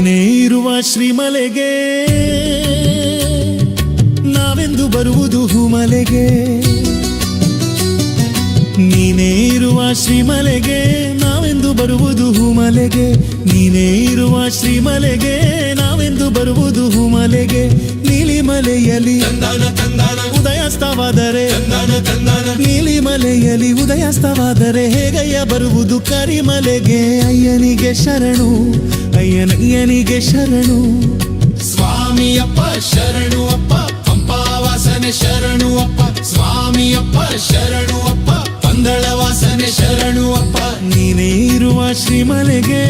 ನೀನೇ ಇರುವ ಶ್ರೀಮಲೆಗೆ ನಾವೆಂದು ಬರುವುದು ಹೂಮಲೆಗೆ. ನೀನೇ ಇರುವ ಶ್ರೀಮಲೆಗೆ ನಾವೆಂದು ಬರುವುದು ಹೂಮಲೆಗೆ. ನೀನೇ ಇರುವ ಶ್ರೀಮಲೆಗೆ ನಾವೆಂದು ಬರುವುದು ಹೂಮಲೆಗೆ. ನೀಲಿಮಲೆಯಲ್ಲಿ ಉದಯಾಸ್ತವಾದರೆ ನೀಲಿಮಲೆಯಲ್ಲಿ ಉದಯಾಸ್ತವಾದರೆ ಹೇಗಯ್ಯ ಬರುವುದು ಕರಿಮಲೆಗೆ. ಅಯ್ಯನಿಗೆ ಶರಣು ಅಯ್ಯನಯ್ಯನಿಗೆ ಶರಣು. ಸ್ವಾಮಿಯಪ್ಪ ಶರಣು ಅಪ್ಪ ಪಂಪಾವಾಸನೆ ಶರಣು ಅಪ್ಪ. ಸ್ವಾಮಿಯಪ್ಪ ಶರಣು ಅಪ್ಪ ಪಂದಳ ವಾಸನೆ ಶರಣು ಅಪ್ಪ. ನೀನೇ ಇರುವ ಶ್ರೀಮಲೆಗೆ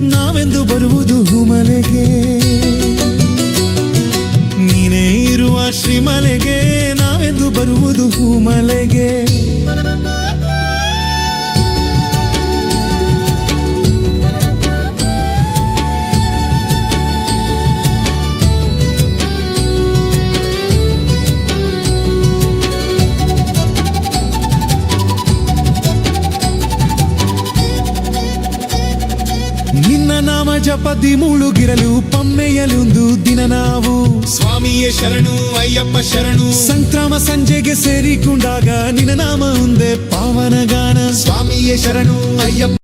ನಾವೆಂದು ಬರುವುದು ಹೂಮಲೆಗೆ. ನೀನೇ ಇರುವ ಶ್ರೀಮಲೆಗೆ ನಾವೆಂದು ಬರುವುದು ಹೂಮಲೆಗೆ. ನಿನ್ನ ನಾಮ ಜಪದಿ ಮುಳುಗಿರಲು ಪಮ್ಮೆಯಲೊಂದು ದಿನ ನಾವು. ಸ್ವಾಮಿಯೇ ಶರಣು ಅಯ್ಯಪ್ಪ ಶರಣು. ಸಂಕ್ರಮ ಸಂಜೆಗೆ ಸೇರಿಕೊಂಡಾಗ ನಿನ್ನ ನಾಮ ಒಂದೇ ಪಾವನ ಗಾನ. ಸ್ವಾಮಿಯೇ ಶರಣು ಅಯ್ಯಪ್ಪ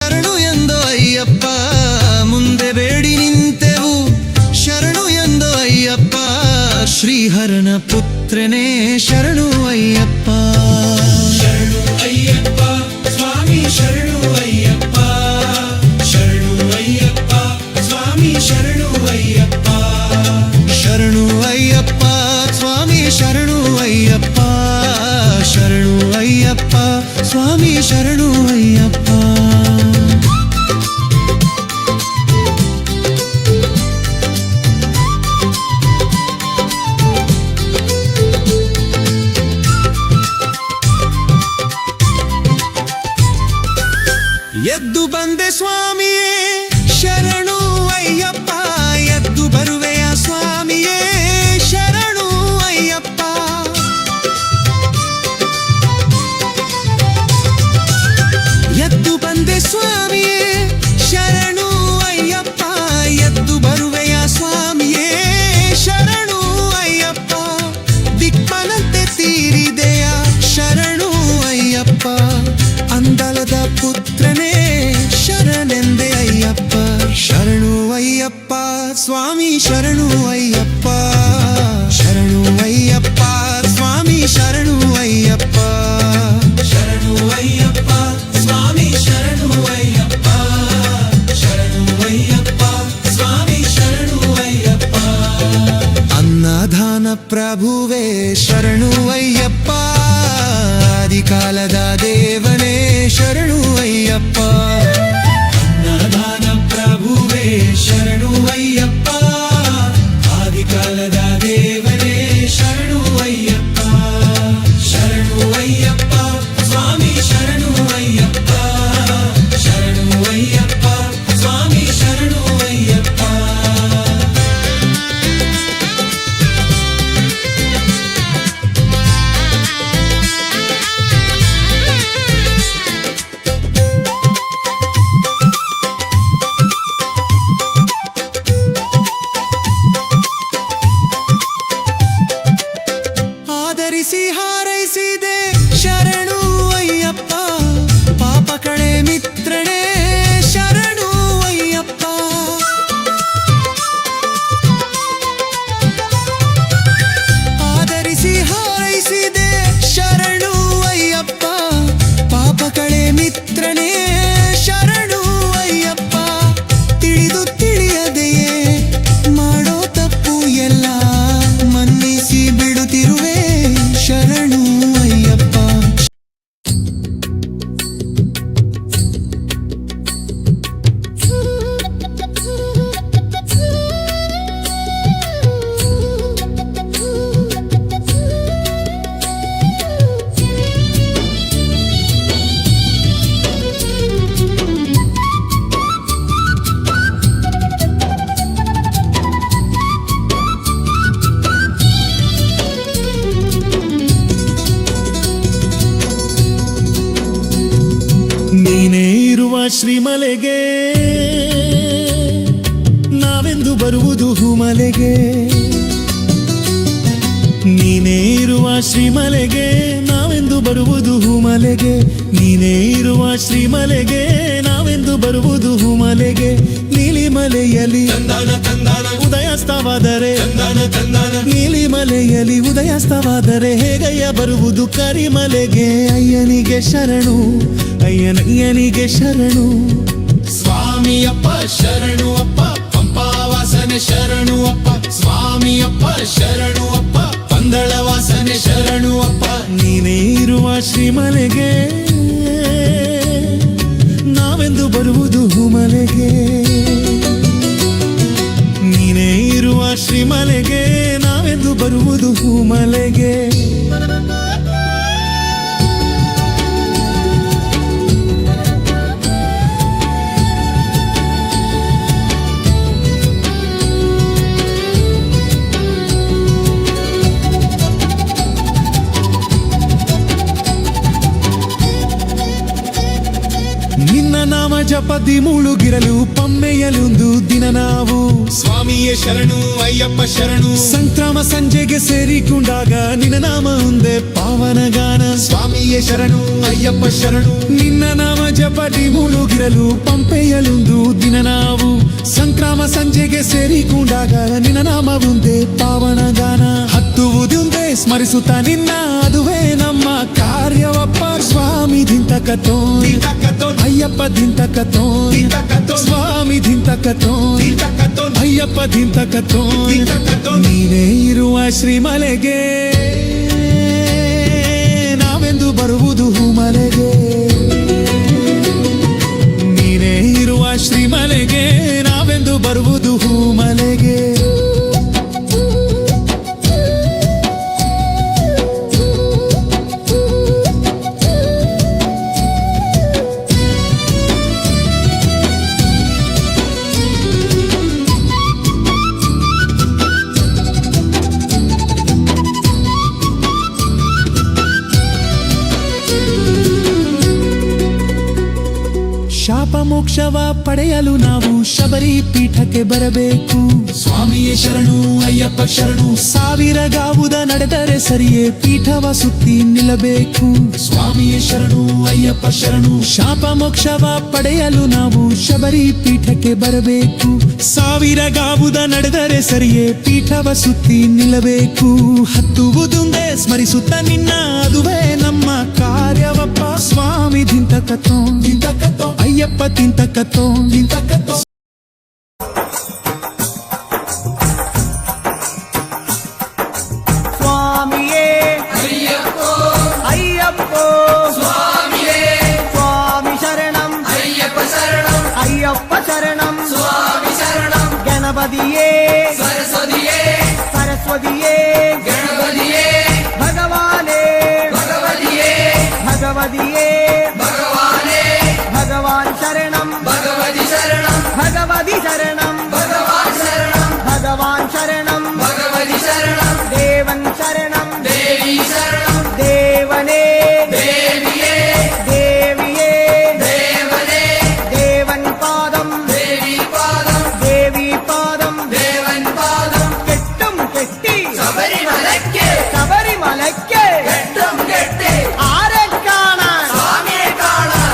ಶರಣು ಎಂದು ಅಯ್ಯಪ್ಪ ಮುಂದೆ ಬೇಡಿ ನಿಂತೆವು. ಶರಣು ಎಂದು ಅಯ್ಯಪ್ಪ ಶ್ರೀಹರನ ಪುತ್ರನೇ ಶರಣು ಅಯ್ಯಪ್ಪ. ಶರಣು ಅಯ್ಯಪ್ಪ ಸ್ವಾಮಿ ಶರಣು ಅಯ್ಯಪ್ಪ. ಶರಣು ಅಯ್ಯಪ್ಪ ಸ್ವಾಮಿ ಶರಣು ಅಯ್ಯಪ್ಪ. ಶರಣು ಅಯ್ಯಪ್ಪ ಸ್ವಾಮಿ ಶರಣು ಅಯ್ಯಪ್ಪ. ಶರಣು ಅಯ್ಯಪ್ಪ ಸ್ವಾಮಿ ಶರಣು ಅಯ್ಯಪ್ಪ. ಎದ್ದು ಬಂದೆ ಸ್ವಾಮಿಯೇ ಶರಣು ಅಯ್ಯಪ್ಪ. ಎದ್ದು ಬರುವೆಯ ಸ್ವಾಮಿಯೇ ಶರಣು ಅಯ್ಯಪ್ಪ. ಎದ್ದು ಬಂದೆ ಸ್ವಾಮಿಯೇ ಶರಣು ಅಯ್ಯಪ್ಪ. ಎದ್ದು ಬರುವೆಯ ಸ್ವಾಮಿಯೇ ಶರಣು ಅಯ್ಯಪ್ಪ. ದಿಕ್ಪನಂತೆ ತೀರಿದೆಯ ಶರಣು ಅಯ್ಯಪ್ಪ. ಅಂದಲದ ಪುತ್ರನೇ ಶರಣೆಂದೆ ಅಯ್ಯಪ್ಪ. ಶರಣು ಅಯ್ಯಪ್ಪ ಸ್ವಾಮಿ ಶರಣು ಅಯ್ಯಪ್ಪ. ಶರಣು ಅಯ್ಯಪ್ಪ ಸ್ವಾಮಿ ಶರಣು ಅಯ್ಯಪ್ಪ. ಶರಣು ಅಯ್ಯಪ್ಪ ಸ್ವಾಮಿ ಶರಣು ಅಯ್ಯಪ್ಪ. ಶರಣು ಅಯ್ಯಪ್ಪ ಸ್ವಾಮಿ ಶರಣು ಅಯ್ಯಪ್ಪ. ಅನ್ನದಾನ ಪ್ರಭುವೇ ಶರಣು ಅಯ್ಯಪ್ಪ. ಆದಿಕಾಲದ ದೇವನೇ ಶರಣು ಅಯ್ಯಪ್ಪ. ಅನ್ನದಾನ ಪ್ರಭುವೇ ಶರಣು ಅಯ್ಯಪ್ಪ. ಆದಿಕಾಲದ ದೇವನೇ ಶರಣು ಅಯ್ಯಪ್ಪ. ಶರಣು ಅಯ್ಯಪ್ಪ ಸ್ವಾಮಿ ಶರಣು ಅಯ್ಯಪ್ಪ. ಶರಣು ಅಯ್ಯಪ್ಪ ಸ್ವಾಮಿ ಶರಣು ಅಯ್ಯಪ್ಪ. ಶ್ರೀಮಲೆಗೆ ನಾವೆಂದು ಬರುವುದು ಹೂಮಲೆಗೆ ನೀನೇ ಇರುವ ಶ್ರೀಮಲೆಗೆ ನಾವೆಂದು ಬರುವುದು ಹೂಮಲೆಗೆ ನೀನೇ ಇರುವ ಶ್ರೀಮಲೆಗೆ ನಾವೆಂದು ಬರುವುದು ಹೂಮಲೆಗೆ ನೀಲಿಮಲೆಯಲ್ಲಿ ಉದಯಸ್ತವಾದರೆ ನೀಲಿಮಲೆಯಲ್ಲಿ ಉದಯಸ್ತವಾದರೆ ಹೇಗಯ್ಯ ಬರುವುದು ಕರಿಮಲೆಗೆ ಅಯ್ಯನಿಗೆ ಶರಣು ಅಯ್ಯನಿಗೆ ಶರಣು ಸ್ವಾಮಿಯಪ್ಪ ಶರಣು ಅಪ್ಪ ಪಂಪಾವಾಸನೆ ಶರಣು ಅಪ್ಪ ಸ್ವಾಮಿಯಪ್ಪ ಶರಣು ಅಪ್ಪ ಪಂದಳ ವಾಸನೆ ಶರಣು ಅಪ್ಪ ನೀನೇ ಇರುವ ಶ್ರೀಮಲೆಗೆ ನಾವೆಂದು ಬರುವುದು ಹೂಮಲೆಗೆ ನೀನೇ ಇರುವ ಶ್ರೀಮಲೆಗೆ ನಾವೆಂದು ಬರುವುದು ಹೂಮಲೆಗೆ ನಿನ್ನ ನಾಮ ಜಪದಿ ಮುಳುಗಿರಲು ಪಮ್ಮೆಯಲೊಂದು ದಿನ ನಾವು ಸ್ವಾಮಿಯೇ ಶರಣು ಅಯ್ಯಪ್ಪ ಶರಣು ಸಂಕ್ರಮ ಸಂಜೆಗೆ ಸೇರಿಕೊಂಡಾಗ ನಿನ್ನ ನಾಮ ಒಂದೇ ಪಾವನಗಾನ ಸ್ವಾಮಿಯೇ ಶರಣು ಅಯ್ಯಪ್ಪ ಶರಣು ನಿನ್ನ ನಾಮ ಜಪದಿ ಮುಳುಗಿರಲು ಪಂಪೆಯಲೊಂದು ದಿನ ನಾವು ಸಂಕ್ರಮ ಸಂಜೆಗೆ ಸೇರಿಕೊಂಡಾಗ ನಿನ್ನ ನಾಮ ಒಂದೇ ಪಾವನಗಾನ ಹತ್ತುವುದೊಂದೇ ಸ್ಮರಿಸುತ್ತಾ ನಿನ್ನ ಅದುವೇ ನಮ್ಮ ಕಾರ್ಯವಪ್ಪ ಸ್ವಾಮಿ ದಿಂತಕತೋ ಅಯ್ಯಪ್ಪ ದಿಂತಕತೋ ಸ್ವಾಮಿ ದಿಂತಕತೋ ಅಯ್ಯಪ್ಪ ದಿಂತಕತೋ ನೀನೇ ಇರುವ ಶ್ರೀಮಲೆಗೆ ನಾವೆಂದು ಬರುವುದು ಹೂಮಲೆಗೆ ನೀನೇ ಇರುವ ಶ್ರೀಮಲೆಗೆ ನಾವೆಂದು ಬರುವುದು ಹೂಮಲೆಗೆ ಶಾಪ ಮೋಕ್ಷವ ಪಡೆಯಲು ನಾವು ಶಬರಿ ಪೀಠಕ್ಕೆ ಬರಬೇಕು ಸ್ವಾಮಿಯೇ ಶರಣು ಅಯ್ಯಪ್ಪ ಶರಣು ಸಾವಿರಗಾವುದ ನಡೆದರೆ ಸರಿಯೇ ಪೀಠವ ಸುತ್ತಿ ನಿಲ್ಲಬೇಕು ಸ್ವಾಮಿಯೇ ಶರಣು ಅಯ್ಯಪ್ಪ ಶರಣು ಶಾಪ ಮೋಕ್ಷವ ಪಡೆಯಲು ನಾವು ಶಬರಿ ಪೀಠಕ್ಕೆ ಬರಬೇಕು ಸಾವಿರಗಾವುದ ನಡೆದರೆ ಸರಿಯೇ ಪೀಠವ ಸುತ್ತಿ ನಿಲ್ಲಬೇಕು ಹತ್ತುವುದೊಂದೇ ಸ್ಮರಿಸುತ್ತ ನಿನ್ನ ಅದುವೇ ನಮ್ಮ ಕಾರ್ಯವಪ್ಪ ಸ್ವಾಮಿ ದಿಂತಕತೋ ಅಯ್ಯಪ್ಪ ದಿಂತಕತೋ ಸ್ವಾಮಿಯೇ ಅಯ್ಯಪ್ಪೋ ಸ್ವಾಮಿಯೇ ಸ್ವಾಮಿ ಶರಣಂ ಅಯ್ಯಪ್ಪ ಶರಣಂ ಅಯ್ಯಪ್ಪ ಶರಣಂ ಸ್ವಾಮಿ ಶರಣಂ ಗಣಪತಿಯೇ ಸರಸ್ವತಿಯೇ ಸರಸ್ವತಿಯೇ ಗಣಪತಿಯೇ ಭಗವಾನೇ ಭಗವತಿಯೇ ಭಗವತಿಯೇ ಭಗವಾನೇ ಭಗವಾನ್ ಶರಣಂ ಭಗವತಿ ಶರಣಂ ಭಗವತಿ ಶರಣಂ ಭಗವಾನ್ ಶರಣಂ ಭಗವಾನ್ ಶರಣಂ ಭಗವತಿ ಶರಣಂ ದೇವನ್ ಶರಣಂ ದೇವಿ ಶರಣಂ ದೇವನೇ ದೇವಿಯೇ ದೇವಿಯೇ ದೇವನೇ ದೇವನ್ പാദം ದೇವಿ ಪಾದಂ ദേവി പാദം ದೇವನ್ ಪಾದಂ കെട്ടും കെട്ടി ശബരിമലയ്ക്ക് ശബരിമലയ്ക്ക് കെട്ടും കെട്ടി ആരെ കാണാൻ സ്വാമിയെ കാണാൻ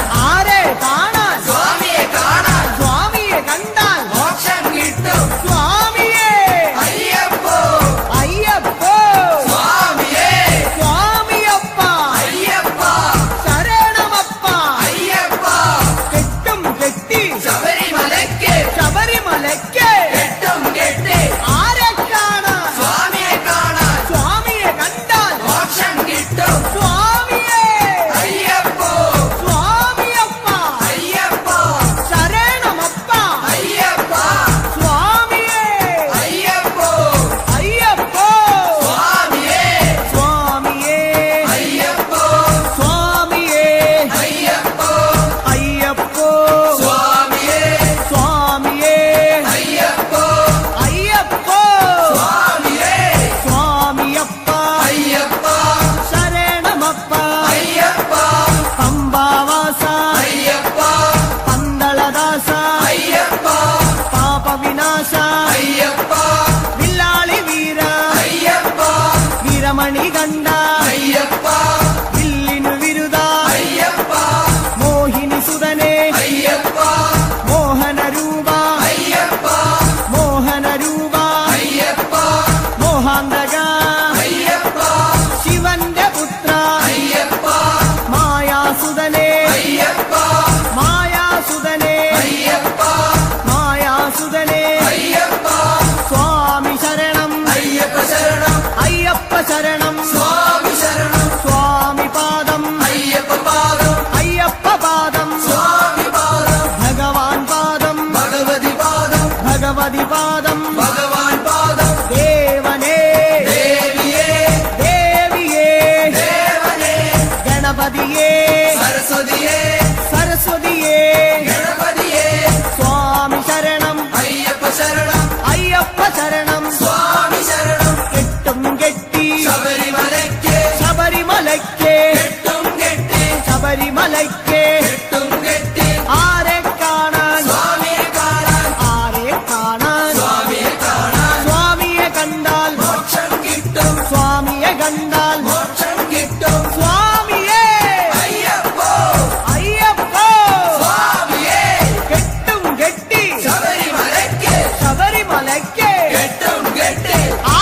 സരസ്വതിയേ സരസ്വതിയേ ഗണപതിയേ സ്വാമി ശരണം അയ്യപ്പ ശരണം അയ്യപ്പ ശരണം സ്വാമി ശരണം കെട്ടും കെട്ടി ശബരിമലയ്ക്ക് ശബരിമലയ്ക്ക് കെട്ടും കെട്ടി ശബരിമലയ്ക്ക് കെട്ടും കെട്ടി ആരെ കാണാൻ സ്വാമിയെ കാണാൻ ആരെ കാണാൻ സ്വാമിയെ കാണാൻ സ്വാമിയെ കണ്ടാൽ മോക്ഷം കിട്ടും സ്വാമിയെ കണ്ടാൽ മോക്ഷം കിട്ടും സ്വാമിയെ അയ്യപ്പോ അയ്യപ്പോ സ്വാമിയേ കെട്ടും കെട്ടി ശബരിമലയ്ക്ക് ശബരിമലയ്ക്ക് കെട്ടും കെട്ടി ആ